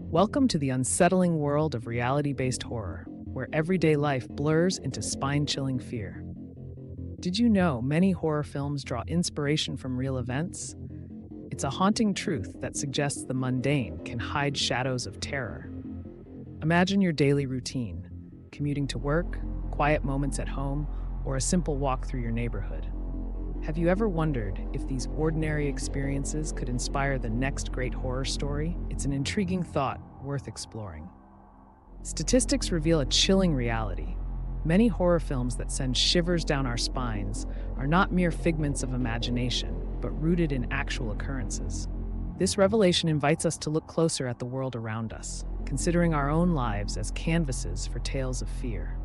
Welcome to the unsettling world of reality-based horror, where everyday life blurs into spine-chilling fear. Did you know many horror films draw inspiration from real events? It's a haunting truth that suggests the mundane can hide shadows of terror. Imagine your daily routine, commuting to work, quiet moments at home, or a simple walk through your neighborhood. Have you ever wondered if these ordinary experiences could inspire the next great horror story? It's an intriguing thought worth exploring. Statistics reveal a chilling reality. Many horror films that send shivers down our spines are not mere figments of imagination, but rooted in actual occurrences. This revelation invites us to look closer at the world around us, considering our own lives as canvases for tales of fear.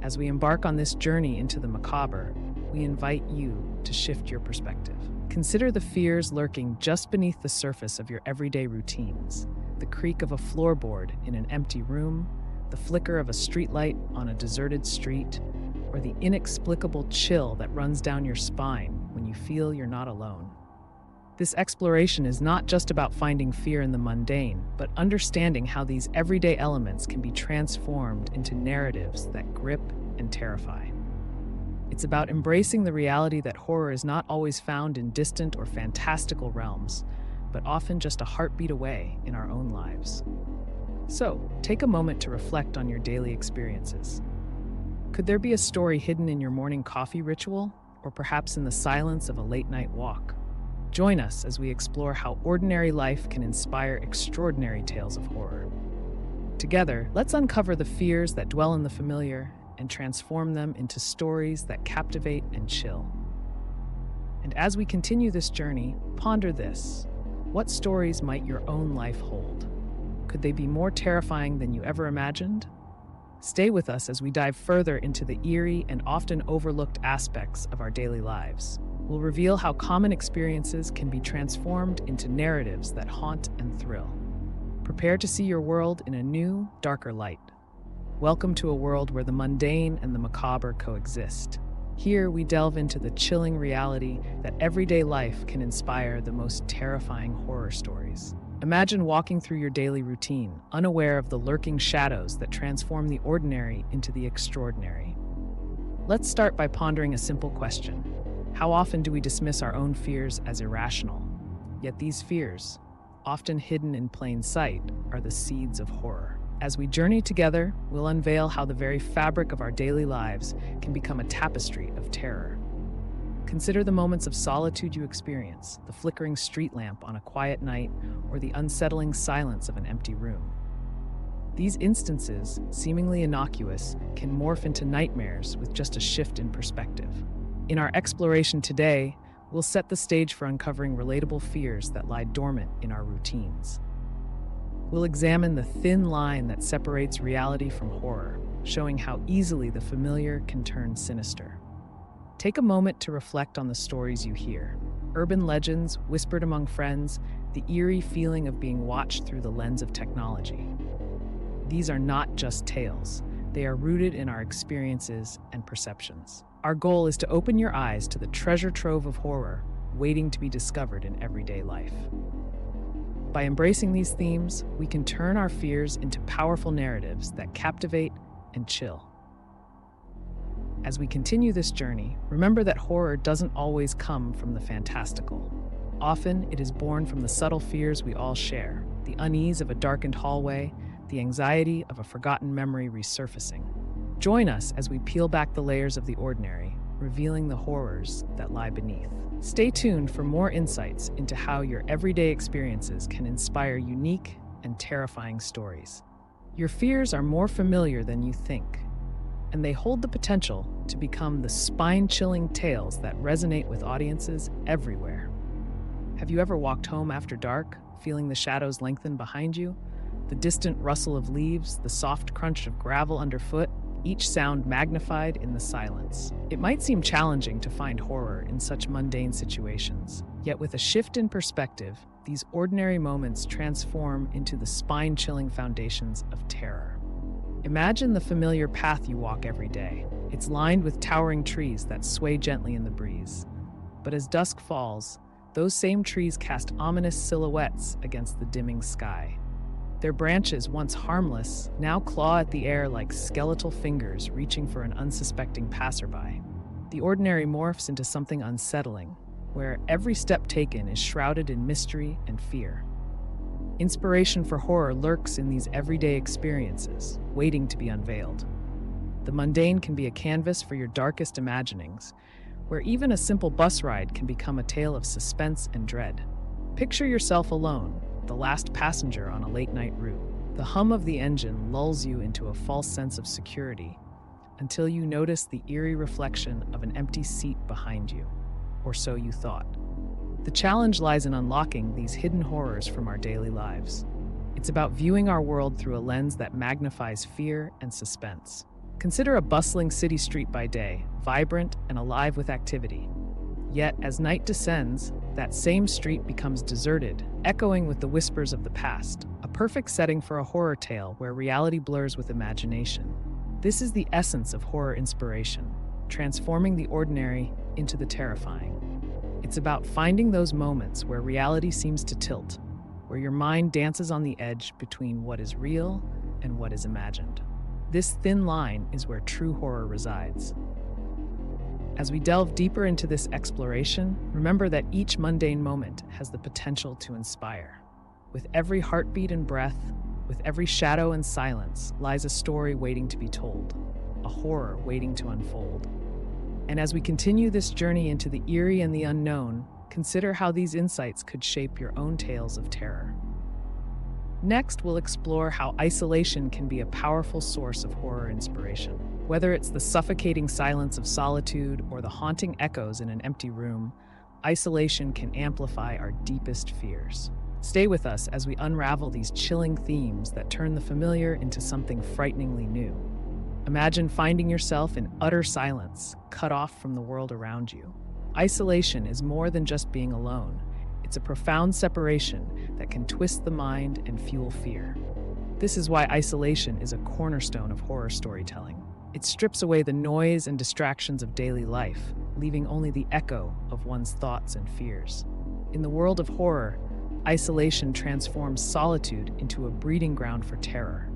As we embark on this journey into the macabre, we invite you to shift your perspective. Consider the fears lurking just beneath the surface of your everyday routines. The creak of a floorboard in an empty room, the flicker of a streetlight on a deserted street, or the inexplicable chill that runs down your spine when you feel you're not alone. This exploration is not just about finding fear in the mundane, but understanding how these everyday elements can be transformed into narratives that grip and terrify. It's about embracing the reality that horror is not always found in distant or fantastical realms, but often just a heartbeat away in our own lives. So, take a moment to reflect on your daily experiences. Could there be a story hidden in your morning coffee ritual, or perhaps in the silence of a late-night walk? Join us as we explore how ordinary life can inspire extraordinary tales of horror. Together, let's uncover the fears that dwell in the familiar and transform them into stories that captivate and chill. And as we continue this journey, ponder this. What stories might your own life hold? Could they be more terrifying than you ever imagined? Stay with us as we dive further into the eerie and often overlooked aspects of our daily lives. We'll reveal how common experiences can be transformed into narratives that haunt and thrill. Prepare to see your world in a new, darker light. Welcome to a world where the mundane and the macabre coexist. Here, we delve into the chilling reality that everyday life can inspire the most terrifying horror stories. Imagine walking through your daily routine, unaware of the lurking shadows that transform the ordinary into the extraordinary. Let's start by pondering a simple question. How often do we dismiss our own fears as irrational? Yet these fears, often hidden in plain sight, are the seeds of horror. As we journey together, we'll unveil how the very fabric of our daily lives can become a tapestry of terror. Consider the moments of solitude you experience, the flickering street lamp on a quiet night, or the unsettling silence of an empty room. These instances, seemingly innocuous, can morph into nightmares with just a shift in perspective. In our exploration today, we'll set the stage for uncovering relatable fears that lie dormant in our routines. We'll examine the thin line that separates reality from horror, showing how easily the familiar can turn sinister. Take a moment to reflect on the stories you hear. Urban legends whispered among friends, the eerie feeling of being watched through the lens of technology. These are not just tales. They are rooted in our experiences and perceptions. Our goal is to open your eyes to the treasure trove of horror waiting to be discovered in everyday life. By embracing these themes, we can turn our fears into powerful narratives that captivate and chill. As we continue this journey, remember that horror doesn't always come from the fantastical. Often, it is born from the subtle fears we all share, the unease of a darkened hallway, the anxiety of a forgotten memory resurfacing. Join us as we peel back the layers of the ordinary, revealing the horrors that lie beneath. Stay tuned for more insights into how your everyday experiences can inspire unique and terrifying stories. Your fears are more familiar than you think, and they hold the potential to become the spine-chilling tales that resonate with audiences everywhere. Have you ever walked home after dark, feeling the shadows lengthen behind you? The distant rustle of leaves, the soft crunch of gravel underfoot, each sound magnified in the silence. It might seem challenging to find horror in such mundane situations, yet with a shift in perspective, these ordinary moments transform into the spine-chilling foundations of terror. Imagine the familiar path you walk every day. It's lined with towering trees that sway gently in the breeze. But as dusk falls, those same trees cast ominous silhouettes against the dimming sky. Their branches, once harmless, now claw at the air like skeletal fingers reaching for an unsuspecting passerby. The ordinary morphs into something unsettling, where every step taken is shrouded in mystery and fear. Inspiration for horror lurks in these everyday experiences, waiting to be unveiled. The mundane can be a canvas for your darkest imaginings, where even a simple bus ride can become a tale of suspense and dread. Picture yourself alone, the last passenger on a late-night route. The hum of the engine lulls you into a false sense of security until you notice the eerie reflection of an empty seat behind you, or so you thought. The challenge lies in unlocking these hidden horrors from our daily lives. It's about viewing our world through a lens that magnifies fear and suspense. Consider a bustling city street by day, vibrant and alive with activity. Yet, as night descends, that same street becomes deserted, echoing with the whispers of the past, a perfect setting for a horror tale where reality blurs with imagination. This is the essence of horror inspiration, transforming the ordinary into the terrifying. It's about finding those moments where reality seems to tilt, where your mind dances on the edge between what is real and what is imagined. This thin line is where true horror resides. As we delve deeper into this exploration, remember that each mundane moment has the potential to inspire. With every heartbeat and breath, with every shadow and silence, lies a story waiting to be told, a horror waiting to unfold. And as we continue this journey into the eerie and the unknown, consider how these insights could shape your own tales of terror. Next, we'll explore how isolation can be a powerful source of horror inspiration. Whether it's the suffocating silence of solitude or the haunting echoes in an empty room, isolation can amplify our deepest fears. Stay with us as we unravel these chilling themes that turn the familiar into something frighteningly new. Imagine finding yourself in utter silence, cut off from the world around you. Isolation is more than just being alone. It's a profound separation that can twist the mind and fuel fear. This is why isolation is a cornerstone of horror storytelling. It strips away the noise and distractions of daily life, leaving only the echo of one's thoughts and fears. In the world of horror, isolation transforms solitude into a breeding ground for terror.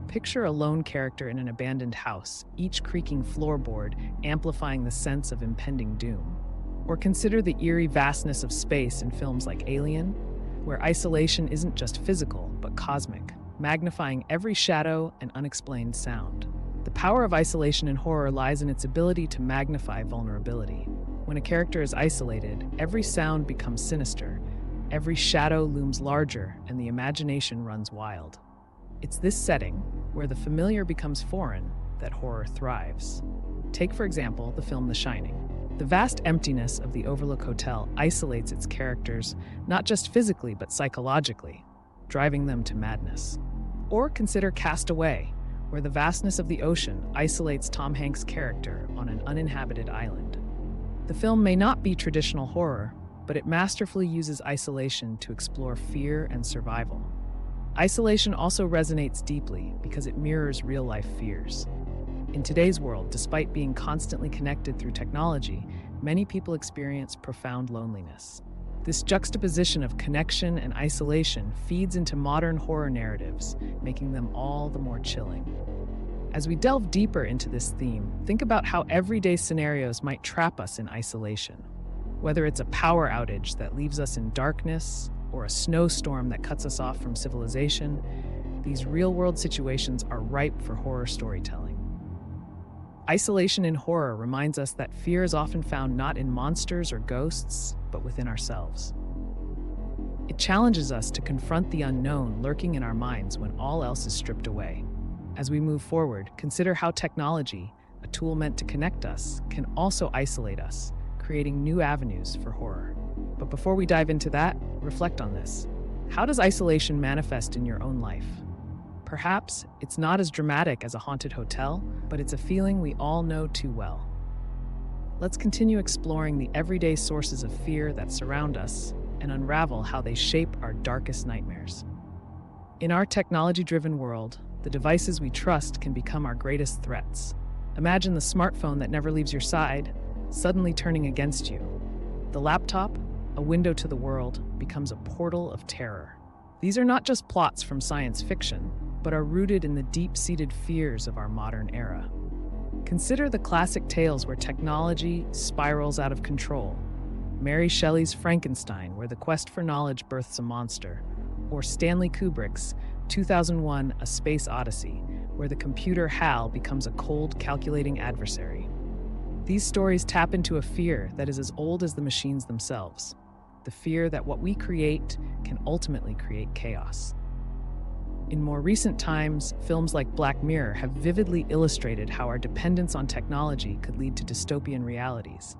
Picture a lone character in an abandoned house, each creaking floorboard amplifying the sense of impending doom. Or consider the eerie vastness of space in films like Alien, where isolation isn't just physical, but cosmic, magnifying every shadow and unexplained sound. The power of isolation in horror lies in its ability to magnify vulnerability. When a character is isolated, every sound becomes sinister, every shadow looms larger, and the imagination runs wild. It's this setting, where the familiar becomes foreign, that horror thrives. Take, for example, the film The Shining. The vast emptiness of the Overlook Hotel isolates its characters, not just physically but psychologically, driving them to madness. Or consider Cast Away, where the vastness of the ocean isolates Tom Hanks' character on an uninhabited island. The film may not be traditional horror, but it masterfully uses isolation to explore fear and survival. Isolation also resonates deeply because it mirrors real-life fears. In today's world, despite being constantly connected through technology, many people experience profound loneliness. This juxtaposition of connection and isolation feeds into modern horror narratives, making them all the more chilling. As we delve deeper into this theme, think about how everyday scenarios might trap us in isolation. Whether it's a power outage that leaves us in darkness, or a snowstorm that cuts us off from civilization, these real-world situations are ripe for horror storytelling. Isolation in horror reminds us that fear is often found not in monsters or ghosts, but within ourselves. It challenges us to confront the unknown lurking in our minds when all else is stripped away. As we move forward, consider how technology, a tool meant to connect us, can also isolate us, creating new avenues for horror. But before we dive into that, reflect on this. How does isolation manifest in your own life? Perhaps it's not as dramatic as a haunted hotel, but it's a feeling we all know too well. Let's continue exploring the everyday sources of fear that surround us and unravel how they shape our darkest nightmares. In our technology-driven world, the devices we trust can become our greatest threats. Imagine the smartphone that never leaves your side, suddenly turning against you. The laptop, a window to the world, becomes a portal of terror. These are not just plots from science fiction, but are rooted in the deep-seated fears of our modern era. Consider the classic tales where technology spirals out of control. Mary Shelley's Frankenstein, where the quest for knowledge births a monster, or Stanley Kubrick's 2001: A Space Odyssey, where the computer HAL becomes a cold, calculating adversary. These stories tap into a fear that is as old as the machines themselves, the fear that what we create can ultimately create chaos. In more recent times, films like Black Mirror have vividly illustrated how our dependence on technology could lead to dystopian realities.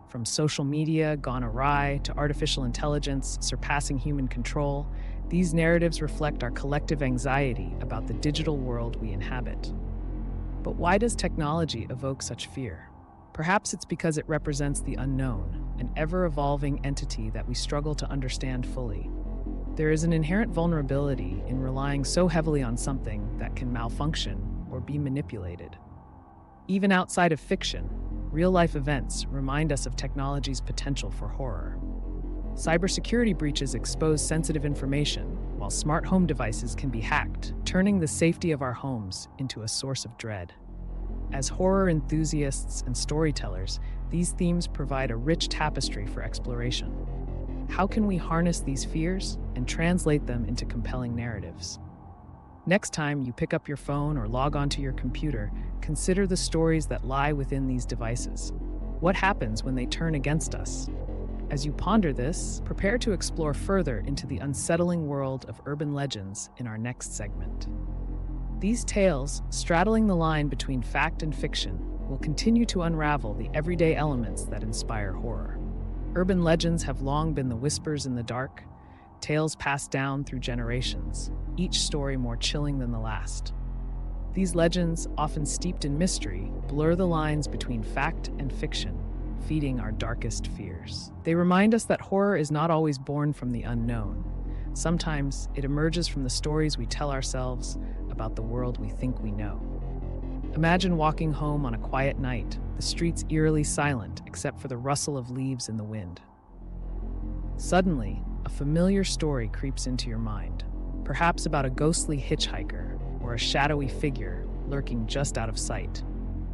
From social media gone awry to artificial intelligence surpassing human control, these narratives reflect our collective anxiety about the digital world we inhabit. But why does technology evoke such fear? Perhaps it's because it represents the unknown, an ever-evolving entity that we struggle to understand fully. There is an inherent vulnerability in relying so heavily on something that can malfunction or be manipulated. Even outside of fiction, real-life events remind us of technology's potential for horror. Cybersecurity breaches expose sensitive information, while smart home devices can be hacked, turning the safety of our homes into a source of dread. As horror enthusiasts and storytellers, these themes provide a rich tapestry for exploration. How can we harness these fears and translate them into compelling narratives? Next time you pick up your phone or log onto your computer, consider the stories that lie within these devices. What happens when they turn against us? As you ponder this, prepare to explore further into the unsettling world of urban legends in our next segment. These tales, straddling the line between fact and fiction, will continue to unravel the everyday elements that inspire horror. Urban legends have long been the whispers in the dark, tales passed down through generations, each story more chilling than the last. These legends, often steeped in mystery, blur the lines between fact and fiction, feeding our darkest fears. They remind us that horror is not always born from the unknown. Sometimes it emerges from the stories we tell ourselves about the world we think we know. Imagine walking home on a quiet night, the streets eerily silent except for the rustle of leaves in the wind. Suddenly, a familiar story creeps into your mind, perhaps about a ghostly hitchhiker or a shadowy figure lurking just out of sight.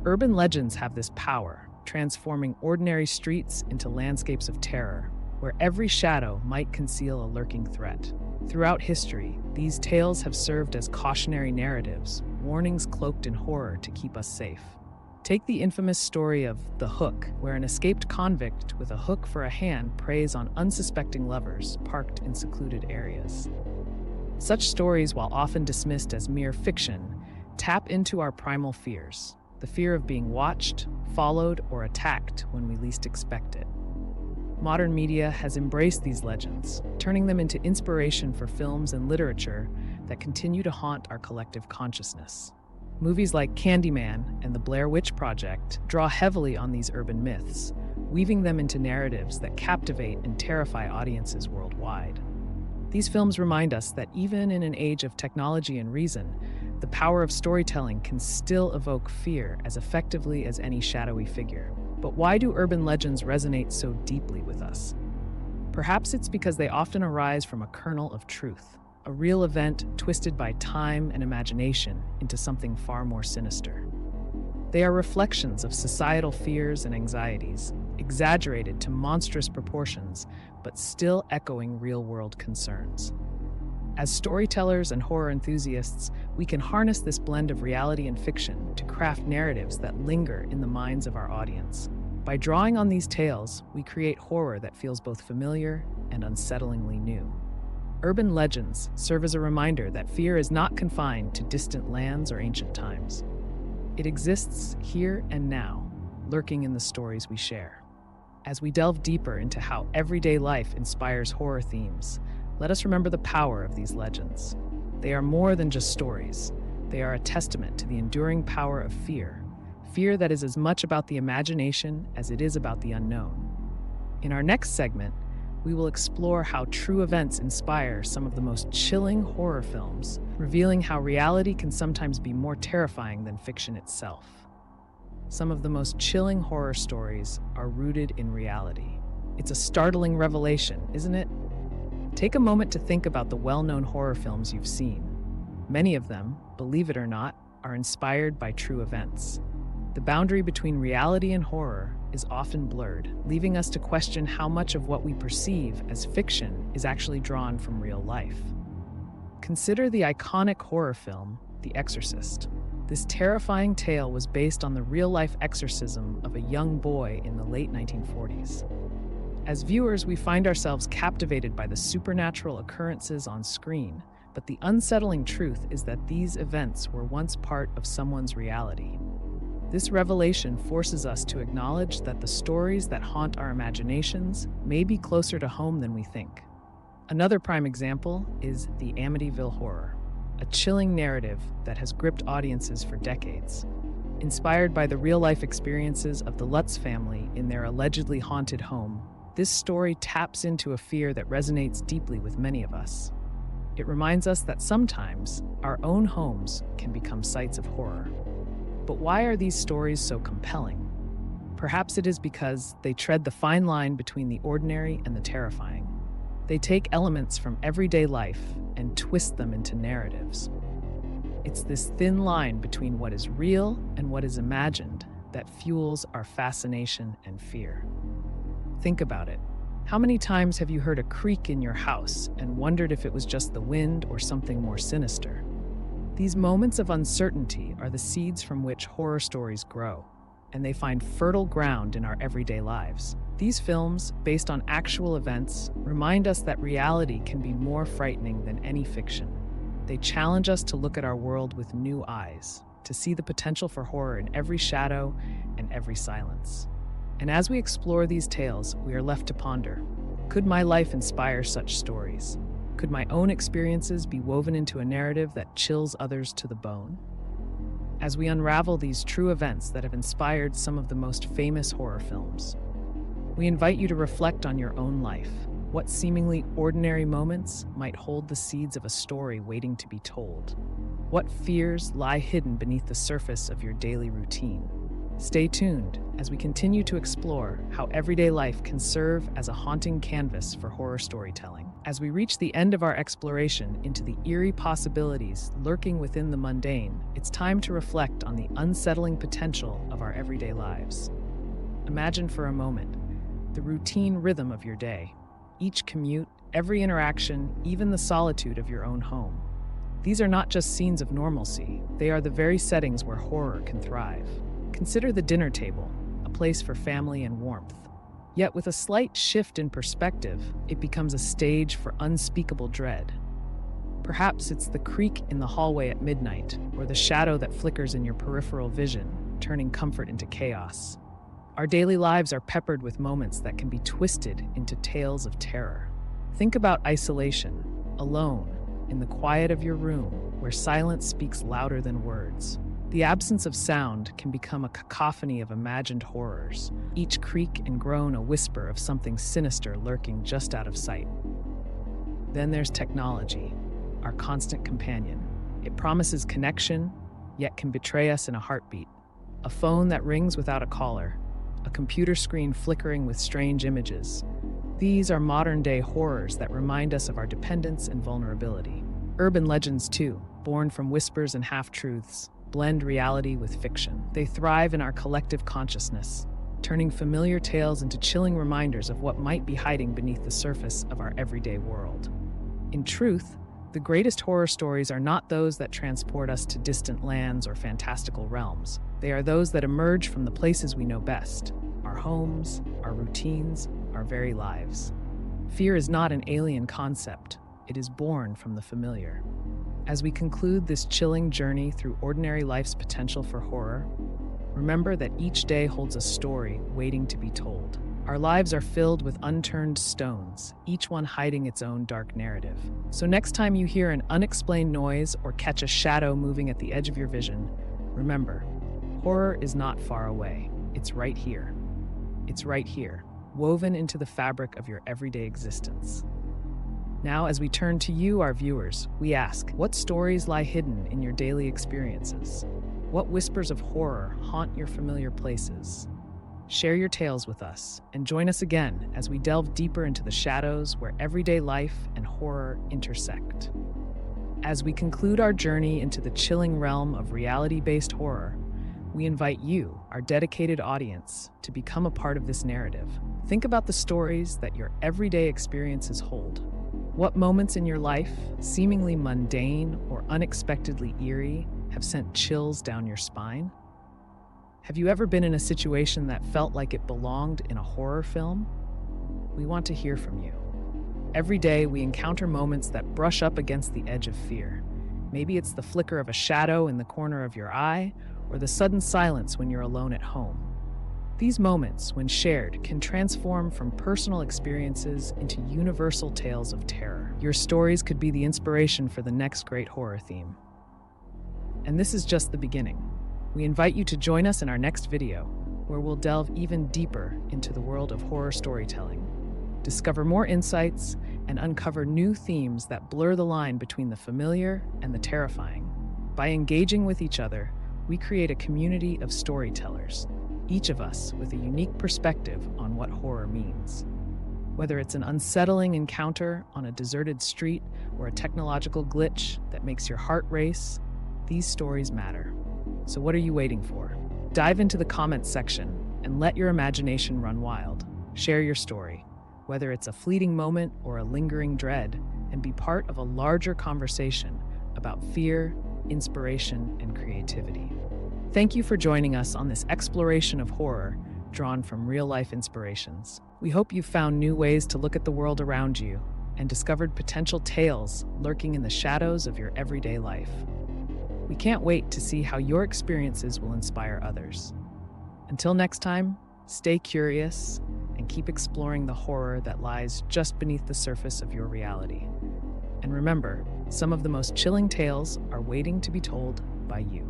Urban legends have this power, transforming ordinary streets into landscapes of terror, where every shadow might conceal a lurking threat. Throughout history, these tales have served as cautionary narratives, warnings cloaked in horror to keep us safe. Take the infamous story of The Hook, where an escaped convict with a hook for a hand preys on unsuspecting lovers parked in secluded areas. Such stories, while often dismissed as mere fiction, tap into our primal fears, the fear of being watched, followed, or attacked when we least expect it. Modern media has embraced these legends, turning them into inspiration for films and literature that continue to haunt our collective consciousness. Movies like Candyman and The Blair Witch Project draw heavily on these urban myths, weaving them into narratives that captivate and terrify audiences worldwide. These films remind us that even in an age of technology and reason, the power of storytelling can still evoke fear as effectively as any shadowy figure. But why do urban legends resonate so deeply with us? Perhaps it's because they often arise from a kernel of truth, a real event twisted by time and imagination into something far more sinister. They are reflections of societal fears and anxieties, exaggerated to monstrous proportions, but still echoing real-world concerns. As storytellers and horror enthusiasts, we can harness this blend of reality and fiction to craft narratives that linger in the minds of our audience. By drawing on these tales, we create horror that feels both familiar and unsettlingly new. Urban legends serve as a reminder that fear is not confined to distant lands or ancient times. It exists here and now, lurking in the stories we share. As we delve deeper into how everyday life inspires horror themes, let us remember the power of these legends. They are more than just stories. They are a testament to the enduring power of fear, fear that is as much about the imagination as it is about the unknown. In our next segment, we will explore how true events inspire some of the most chilling horror films, revealing how reality can sometimes be more terrifying than fiction itself. Some of the most chilling horror stories are rooted in reality. It's a startling revelation, isn't it? Take a moment to think about the well-known horror films you've seen. Many of them, believe it or not, are inspired by true events. The boundary between reality and horror is often blurred, leaving us to question how much of what we perceive as fiction is actually drawn from real life. Consider the iconic horror film, The Exorcist. This terrifying tale was based on the real-life exorcism of a young boy in the late 1940s. As viewers, we find ourselves captivated by the supernatural occurrences on screen, but the unsettling truth is that these events were once part of someone's reality. This revelation forces us to acknowledge that the stories that haunt our imaginations may be closer to home than we think. Another prime example is the Amityville Horror, a chilling narrative that has gripped audiences for decades. Inspired by the real-life experiences of the Lutz family in their allegedly haunted home, this story taps into a fear that resonates deeply with many of us. It reminds us that sometimes our own homes can become sites of horror. But why are these stories so compelling? Perhaps it is because they tread the fine line between the ordinary and the terrifying. They take elements from everyday life and twist them into narratives. It's this thin line between what is real and what is imagined that fuels our fascination and fear. Think about it. How many times have you heard a creak in your house and wondered if it was just the wind or something more sinister? These moments of uncertainty are the seeds from which horror stories grow, and they find fertile ground in our everyday lives. These films, based on actual events, remind us that reality can be more frightening than any fiction. They challenge us to look at our world with new eyes, to see the potential for horror in every shadow and every silence. And as we explore these tales, we are left to ponder, could my life inspire such stories? Could my own experiences be woven into a narrative that chills others to the bone? As we unravel these true events that have inspired some of the most famous horror films, we invite you to reflect on your own life. What seemingly ordinary moments might hold the seeds of a story waiting to be told? What fears lie hidden beneath the surface of your daily routine? Stay tuned as we continue to explore how everyday life can serve as a haunting canvas for horror storytelling. As we reach the end of our exploration into the eerie possibilities lurking within the mundane, it's time to reflect on the unsettling potential of our everyday lives. Imagine for a moment the routine rhythm of your day, each commute, every interaction, even the solitude of your own home. These are not just scenes of normalcy, they are the very settings where horror can thrive. Consider the dinner table, a place for family and warmth. Yet with a slight shift in perspective, it becomes a stage for unspeakable dread. Perhaps it's the creak in the hallway at midnight, or the shadow that flickers in your peripheral vision, turning comfort into chaos. Our daily lives are peppered with moments that can be twisted into tales of terror. Think about isolation, alone, in the quiet of your room, where silence speaks louder than words. The absence of sound can become a cacophony of imagined horrors, each creak and groan a whisper of something sinister lurking just out of sight. Then there's technology, our constant companion. It promises connection, yet can betray us in a heartbeat. A phone that rings without a caller, a computer screen flickering with strange images. These are modern-day horrors that remind us of our dependence and vulnerability. Urban legends, too, born from whispers and half-truths, blend reality with fiction. They thrive in our collective consciousness, turning familiar tales into chilling reminders of what might be hiding beneath the surface of our everyday world. In truth, the greatest horror stories are not those that transport us to distant lands or fantastical realms. They are those that emerge from the places we know best, our homes, our routines, our very lives. Fear is not an alien concept. It is born from the familiar. As we conclude this chilling journey through ordinary life's potential for horror, remember that each day holds a story waiting to be told. Our lives are filled with unturned stones, each one hiding its own dark narrative. So next time you hear an unexplained noise or catch a shadow moving at the edge of your vision, remember, horror is not far away. It's right here. It's right here, woven into the fabric of your everyday existence. Now, as we turn to you, our viewers, we ask, what stories lie hidden in your daily experiences? What whispers of horror haunt your familiar places? Share your tales with us and join us again as we delve deeper into the shadows where everyday life and horror intersect. As we conclude our journey into the chilling realm of reality-based horror, we invite you, our dedicated audience, to become a part of this narrative. Think about the stories that your everyday experiences hold. What moments in your life, seemingly mundane or unexpectedly eerie, have sent chills down your spine? Have you ever been in a situation that felt like it belonged in a horror film? We want to hear from you. Every day, we encounter moments that brush up against the edge of fear. Maybe it's the flicker of a shadow in the corner of your eye, or the sudden silence when you're alone at home. These moments, when shared, can transform from personal experiences into universal tales of terror. Your stories could be the inspiration for the next great horror theme. And this is just the beginning. We invite you to join us in our next video, where we'll delve even deeper into the world of horror storytelling, discover more insights, and uncover new themes that blur the line between the familiar and the terrifying. By engaging with each other, we create a community of storytellers, each of us with a unique perspective on what horror means. Whether it's an unsettling encounter on a deserted street or a technological glitch that makes your heart race, these stories matter. So what are you waiting for? Dive into the comments section and let your imagination run wild. Share your story, whether it's a fleeting moment or a lingering dread, and be part of a larger conversation about fear, inspiration, and creativity. Thank you for joining us on this exploration of horror drawn from real-life inspirations. We hope you've found new ways to look at the world around you and discovered potential tales lurking in the shadows of your everyday life. We can't wait to see how your experiences will inspire others. Until next time, stay curious and keep exploring the horror that lies just beneath the surface of your reality. And remember, some of the most chilling tales are waiting to be told by you.